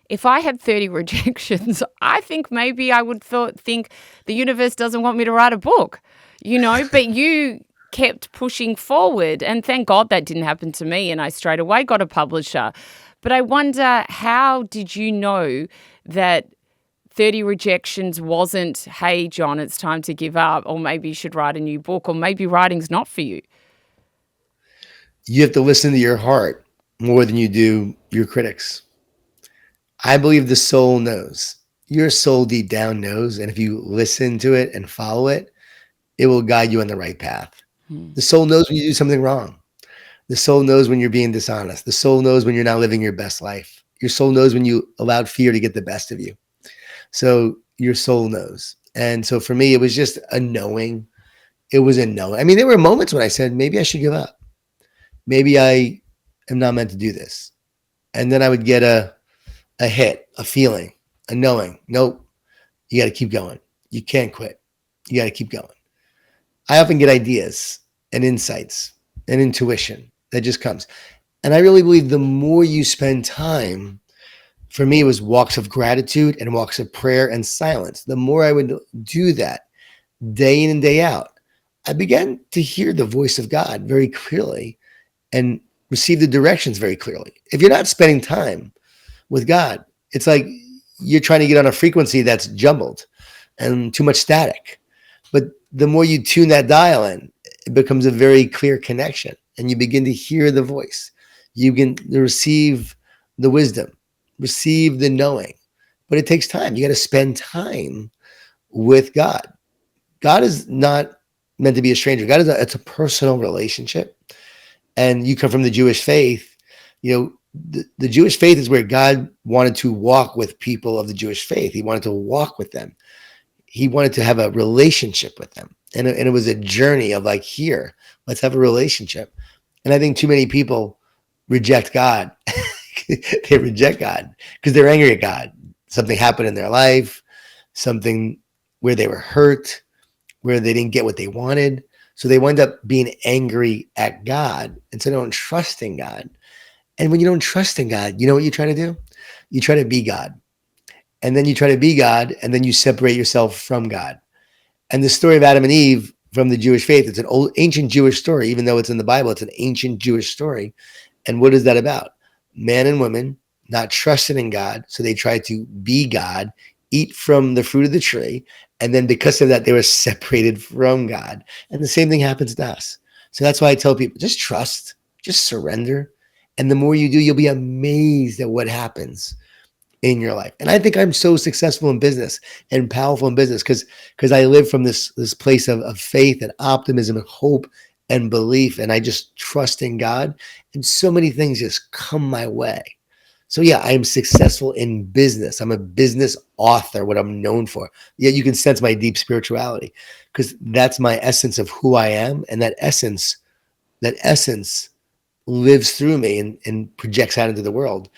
If I had 30 rejections, I think maybe I would think the universe doesn't want me to write a book, but you kept pushing forward. And thank God that didn't happen to me. And I straight away got a publisher. But I wonder, how did you know that 30 rejections wasn't, hey, Jon, it's time to give up, or maybe you should write a new book, or maybe writing's not for you? You have to listen to your heart more than you do your critics. I believe the soul knows. Your soul deep down knows. And if you listen to it and follow it, it will guide you on the right path. The soul knows when you do something wrong. The soul knows when you're being dishonest. The soul knows when you're not living your best life. Your soul knows when you allowed fear to get the best of you. So your soul knows. And so for me, it was just a knowing. It was a knowing. I mean, there were moments when I said, maybe I should give up. Maybe I am not meant to do this. And then I would get a hit, a feeling, a knowing. Nope, you got to keep going. You can't quit. You got to keep going. I often get ideas and insights and intuition that just comes. And I really believe the more you spend time, for me, it was walks of gratitude and walks of prayer and silence. The more I would do that day in and day out, I began to hear the voice of God very clearly and receive the directions very clearly. If you're not spending time with God, it's like you're trying to get on a frequency that's jumbled and too much static. But the more you tune that dial in, it becomes a very clear connection and you begin to hear the voice. You can receive the wisdom, receive the knowing, but it takes time. You got to spend time with God. God is not meant to be a stranger. It's a personal relationship. And you come from the Jewish faith, the Jewish faith is where God wanted to walk with people of the Jewish faith. He wanted to walk with them. He wanted to have a relationship with them. And it was a journey of like, here, let's have a relationship. And I think too many people reject God. They reject God because they're angry at God. Something happened in their life, something where they were hurt, where they didn't get what they wanted. So they wind up being angry at God instead of trusting God. And when you don't trust in God, you know what you try to do? You try to be God. And then you try to be God, and then you separate yourself from God. And the story of Adam and Eve from the Jewish faith, it's an old ancient Jewish story. Even though it's in the Bible, it's an ancient Jewish story. And what is that about? Man and woman not trusting in God, so they tried to be God, eat from the fruit of the tree, and then because of that, they were separated from God. And the same thing happens to us. So that's why I tell people, just trust, just surrender. And the more you do, you'll be amazed at what happens in your life. And I think I'm so successful in business and powerful in business because I live from this place of faith and optimism and hope and belief. And I just trust in God. And so many things just come my way. So yeah, I am successful in business. I'm a business author, what I'm known for. Yeah, you can sense my deep spirituality because that's my essence of who I am. And that essence lives through me and projects out into the world.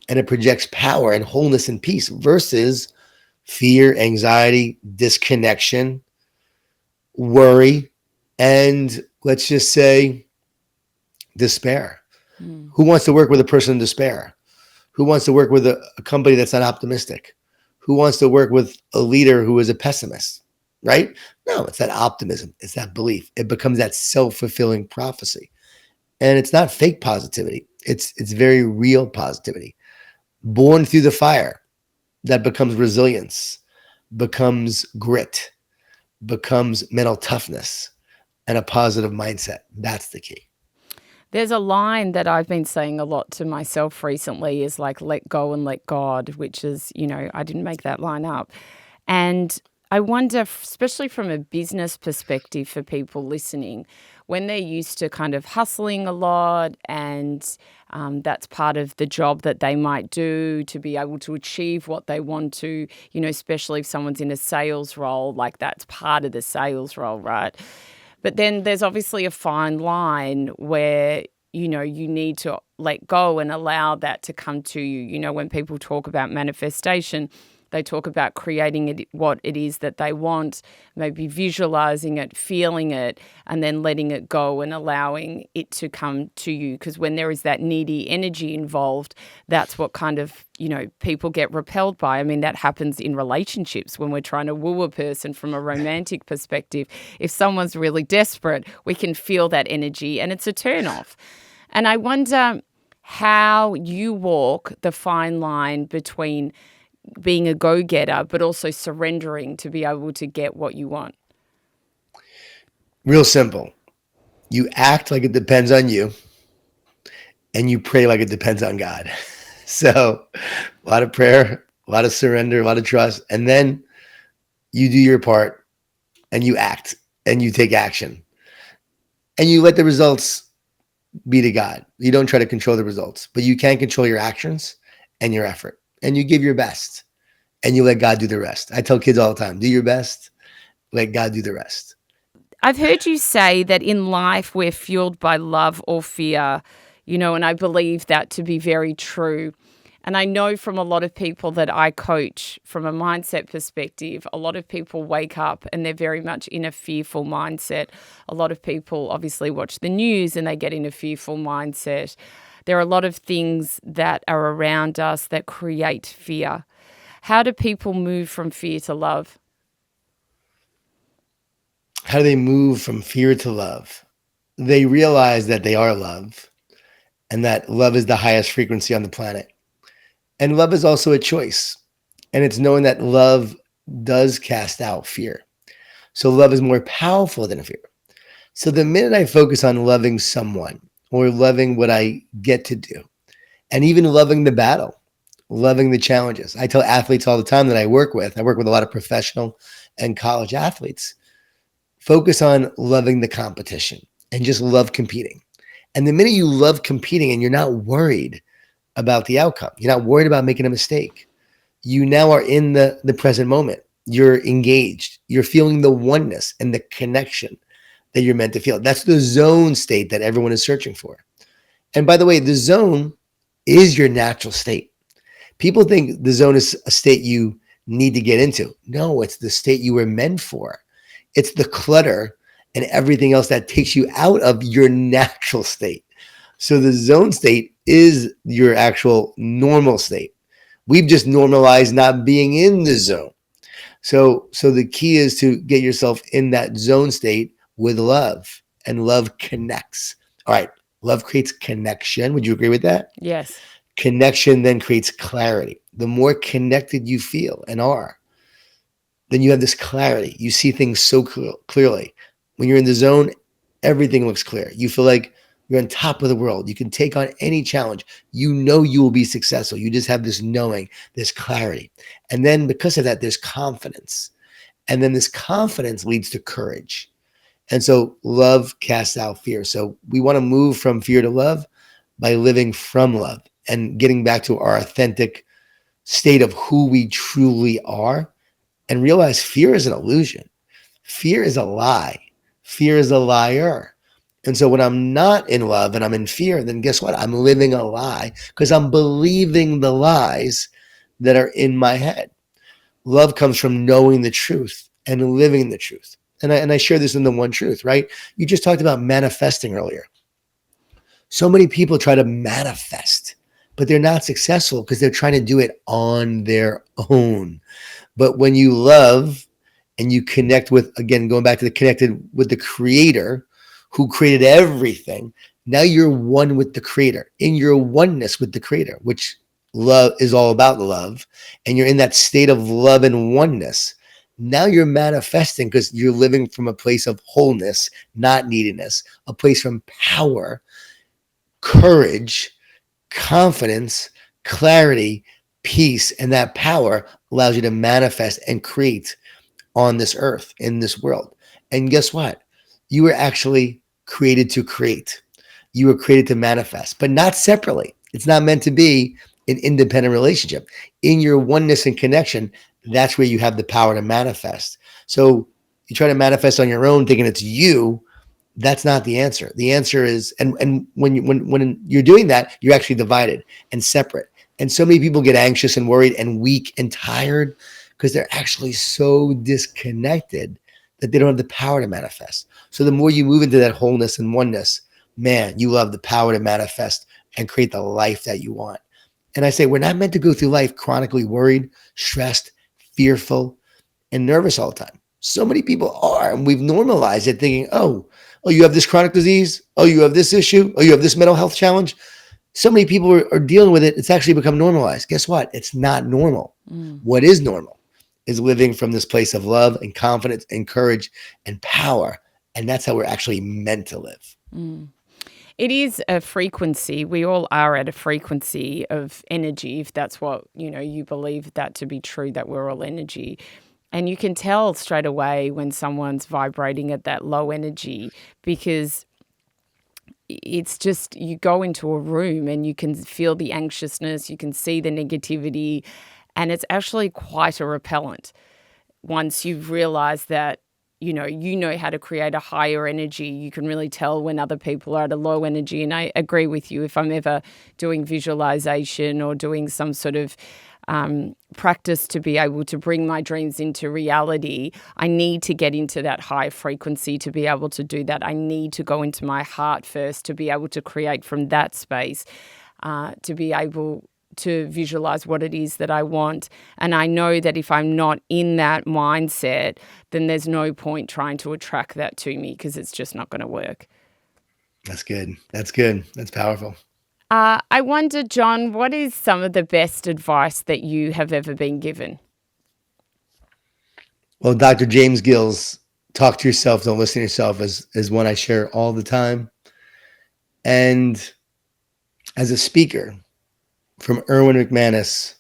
And it projects power and wholeness and peace versus fear, anxiety, disconnection, worry, and let's just say despair. Who wants to work with a person in despair? Who wants to work with a company that's not optimistic? Who wants to work with a leader who is a pessimist, right? No, it's that optimism. It's that belief. It becomes that self-fulfilling prophecy. And it's not fake positivity. It's very real positivity. Born through the fire that becomes resilience, becomes grit, becomes mental toughness and a positive mindset. That's the key. There's a line that I've been saying a lot to myself recently is like, let go and let God, which is, I didn't make that line up. And I wonder, especially from a business perspective for people listening, when they're used to kind of hustling a lot and that's part of the job that they might do to be able to achieve what they want to, especially if someone's in a sales role, like that's part of the sales role, right? But then there's obviously a fine line where, you need to let go and allow that to come to you. When people talk about manifestation, they talk about creating it, what it is that they want, maybe visualizing it, feeling it, and then letting it go and allowing it to come to you. Because when there is that needy energy involved, that's what kind of, people get repelled by. I mean, that happens in relationships when we're trying to woo a person from a romantic perspective. If someone's really desperate, we can feel that energy and it's a turn-off. And I wonder how you walk the fine line between being a go-getter, but also surrendering to be able to get what you want. Real simple. You act like it depends on you, and you pray like it depends on God. So a lot of prayer, a lot of surrender, a lot of trust, and then you do your part, and you act, and you take action, and you let the results be to God. You don't try to control the results, but you can control your actions and your effort, and you give your best, and you let God do the rest. I tell kids all the time, do your best, let God do the rest. I've heard you say that in life we're fueled by love or fear, and I believe that to be very true. And I know from a lot of people that I coach from a mindset perspective, a lot of people wake up and they're very much in a fearful mindset. A lot of people obviously watch the news and they get in a fearful mindset. There are a lot of things that are around us that create fear. How do people move from fear to love? How do they move from fear to love? They realize that they are love and that love is the highest frequency on the planet. And love is also a choice. And it's knowing that love does cast out fear. So love is more powerful than fear. So the minute I focus on loving someone or loving what I get to do, and even loving the battle, loving the challenges. I tell athletes all the time that I work with a lot of professional and college athletes, focus on loving the competition and just love competing. And the minute you love competing and you're not worried about the outcome, you're not worried about making a mistake, you now are in the present moment. You're engaged. You're feeling the oneness and the connection that you're meant to feel. That's the zone state that everyone is searching for. And by the way, the zone is your natural state. People think the zone is a state you need to get into. No, it's the state you were meant for. It's the clutter and everything else that takes you out of your natural state. So the zone state is your actual normal state. We've just normalized not being in the zone. So the key is to get yourself in that zone state with love, and love connects. All right. Love creates connection. Would you agree with that? Yes. Connection then creates clarity. The more connected you feel and are, then you have this clarity. You see things so clearly. When you're in the zone, everything looks clear. You feel like you're on top of the world. You can take on any challenge. You know you will be successful. You just have this knowing, this clarity. And then because of that, there's confidence. And then this confidence leads to courage. And so love casts out fear. So we want to move from fear to love by living from love and getting back to our authentic state of who we truly are, and realize fear is an illusion. Fear is a lie. Fear is a liar. And so when I'm not in love and I'm in fear, then guess what? I'm living a lie because I'm believing the lies that are in my head. Love comes from knowing the truth and living the truth. And I share this in the One Truth, right? You just talked about manifesting earlier. So many people try to manifest, but they're not successful because they're trying to do it on their own. But when you love and you connect with, again, going back to the connected with the creator who created everything. Now you're one with the creator, in your oneness with the creator, which love is all about love. And you're in that state of love and oneness. Now you're manifesting because you're living from a place of wholeness, not neediness, a place from power, courage, confidence, clarity, peace. And that power allows you to manifest and create on this earth, in this world. And guess what? You were actually created to create. You were created to manifest, but not separately. It's not meant to be an independent relationship. In your oneness and connection, that's where you have the power to manifest. So you try to manifest on your own, thinking it's you. That's not the answer. The answer is, and when you're doing that, you're actually divided and separate. And so many people get anxious and worried and weak and tired because they're actually so disconnected that they don't have the power to manifest. So the more you move into that wholeness and oneness, man, you will have the power to manifest and create the life that you want. And I say, we're not meant to go through life chronically worried, stressed, fearful, and nervous all the time. So many people are, and we've normalized it thinking, oh, you have this chronic disease. Oh, you have this issue. Oh, you have this mental health challenge. So many people are dealing with it. It's actually become normalized. Guess what? It's not normal. What is normal is living from this place of love and confidence and courage and power. And that's how we're actually meant to live. It is a frequency. We all are at a frequency of energy, if that's what, you believe that to be true, that we're all energy. And you can tell straight away when someone's vibrating at that low energy, because it's just, you go into a room and you can feel the anxiousness, you can see the negativity, and it's actually quite a repellent once you've realized that, you know how to create a higher energy. You can really tell when other people are at a low energy. And I agree with you. If I'm ever doing visualization or doing some sort of practice to be able to bring my dreams into reality, I need to get into that high frequency to be able to do that. I need to go into my heart first to be able to create from that space, to be able to visualize what it is that I want. And I know that if I'm not in that mindset, then there's no point trying to attract that to me, because it's just not going to work. That's good. That's good. That's powerful. I wonder, Jon, what is some of the best advice that you have ever been given? Well, Dr. James Gill's talk to yourself, don't listen to yourself is one I share all the time. And as a speaker from Erwin McManus,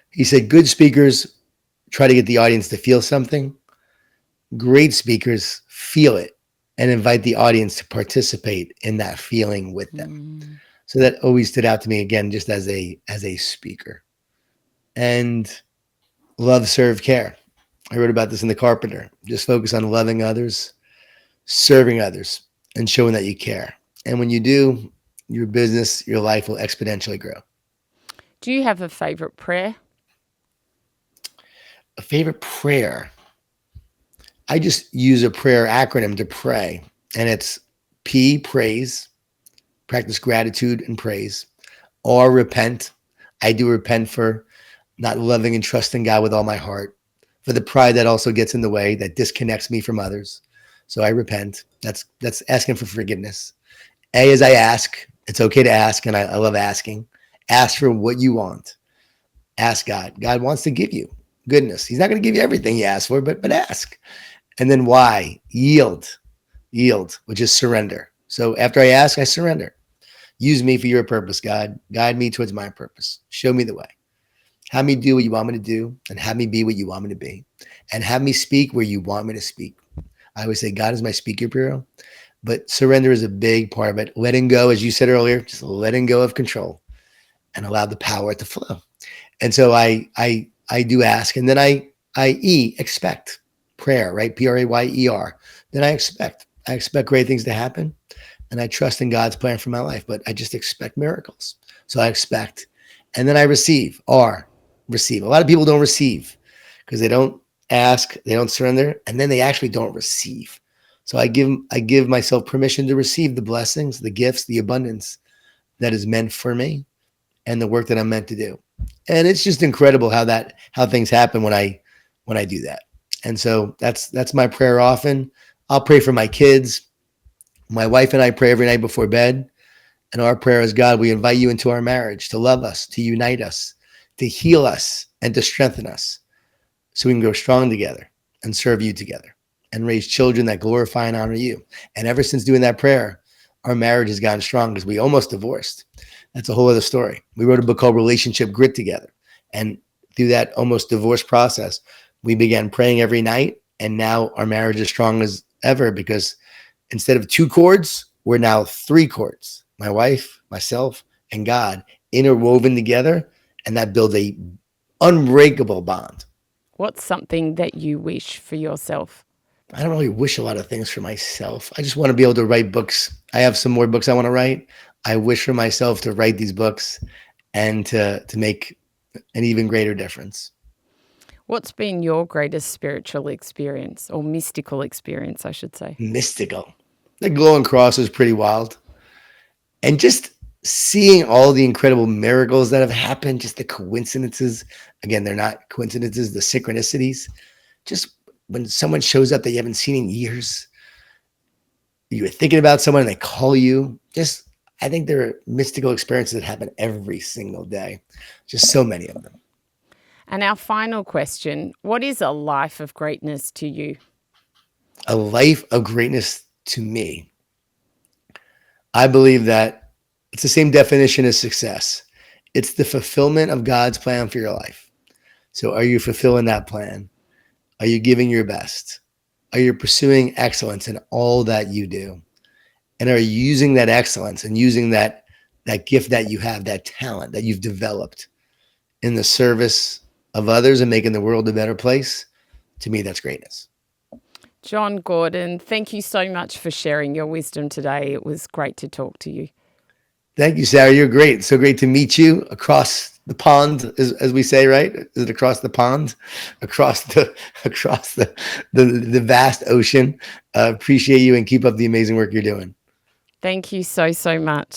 he said, good speakers try to get the audience to feel something. Great speakers feel it and invite the audience to participate in that feeling with them. So that always stood out to me, again, just as a speaker. And love, serve, care. I wrote about this in The Carpenter. Just focus on loving others, serving others, and showing that you care. And when you do, your business, your life will exponentially grow. Do you have a favorite prayer? A favorite prayer? I just use a prayer acronym to pray. And it's P, praise. Practice gratitude and praise. Or repent. I do repent for not loving and trusting God with all my heart, for the pride that also gets in the way, that disconnects me from others. So I repent. That's asking for forgiveness. A is I ask. It's okay to ask, and I love asking. Ask for what you want. Ask God. God wants to give you goodness. He's not going to give you everything you ask for, but ask. And then why? Yield, which is surrender. So after I ask, I surrender. Use me for your purpose, God. Guide me towards my purpose. Show me the way. Have me do what you want me to do, and have me be what you want me to be, and have me speak where you want me to speak. I always say God is my speaker bureau, but surrender is a big part of it. Letting go, as you said earlier, just letting go of control and allow the power to flow. And so I do ask, and then I expect prayer, right? Prayer. Then I expect great things to happen. And I trust in God's plan for my life, but I just expect miracles. So I expect, and then I receive. Receive. A lot of people don't receive because they don't ask, they don't surrender, and then they actually don't receive. So I give myself permission to receive the blessings, the gifts, the abundance that is meant for me, and the work that I'm meant to do. And it's just incredible how things happen when I do that. And so that's my prayer often. I'll pray for my kids. My wife and I pray every night before bed. And our prayer is, God, we invite you into our marriage to love us, to unite us, to heal us, and to strengthen us so we can grow strong together and serve you together and raise children that glorify and honor you. And ever since doing that prayer, our marriage has gotten strong because we almost divorced. That's a whole other story. We wrote a book called Relationship Grit together. And through that almost divorce process, we began praying every night. And now our marriage is strong as ever because instead of 2 chords, we're now 3 chords. My wife, myself, and God interwoven together. And that builds a unbreakable bond. What's something that you wish for yourself? I don't really wish a lot of things for myself. I just want to be able to write books. I have some more books I want to write. I wish for myself to write these books and to make an even greater difference. What's been your greatest spiritual experience, or mystical experience, I should say? Mystical. The glowing cross is pretty wild. And just seeing all the incredible miracles that have happened, just the coincidences. Again, they're not coincidences, the synchronicities. Just when someone shows up that you haven't seen in years, you were thinking about someone and they call you. Just, I think there are mystical experiences that happen every single day. Just so many of them. And our final question, what is a life of greatness to you? A life of greatness to me. I believe that it's the same definition as success. It's the fulfillment of God's plan for your life. So are you fulfilling that plan? Are you giving your best? Are you pursuing excellence in all that you do? And are you using that excellence and using that gift that you have, that talent that you've developed in the service of others and making the world a better place? To me, that's greatness. Jon Gordon, thank you so much for sharing your wisdom today. It was great to talk to you. Thank you, Sarah. You're great. It's so great to meet you across the pond, as we say, right? Is it across the pond? Across the vast ocean. Appreciate you and keep up the amazing work you're doing. Thank you so, so much.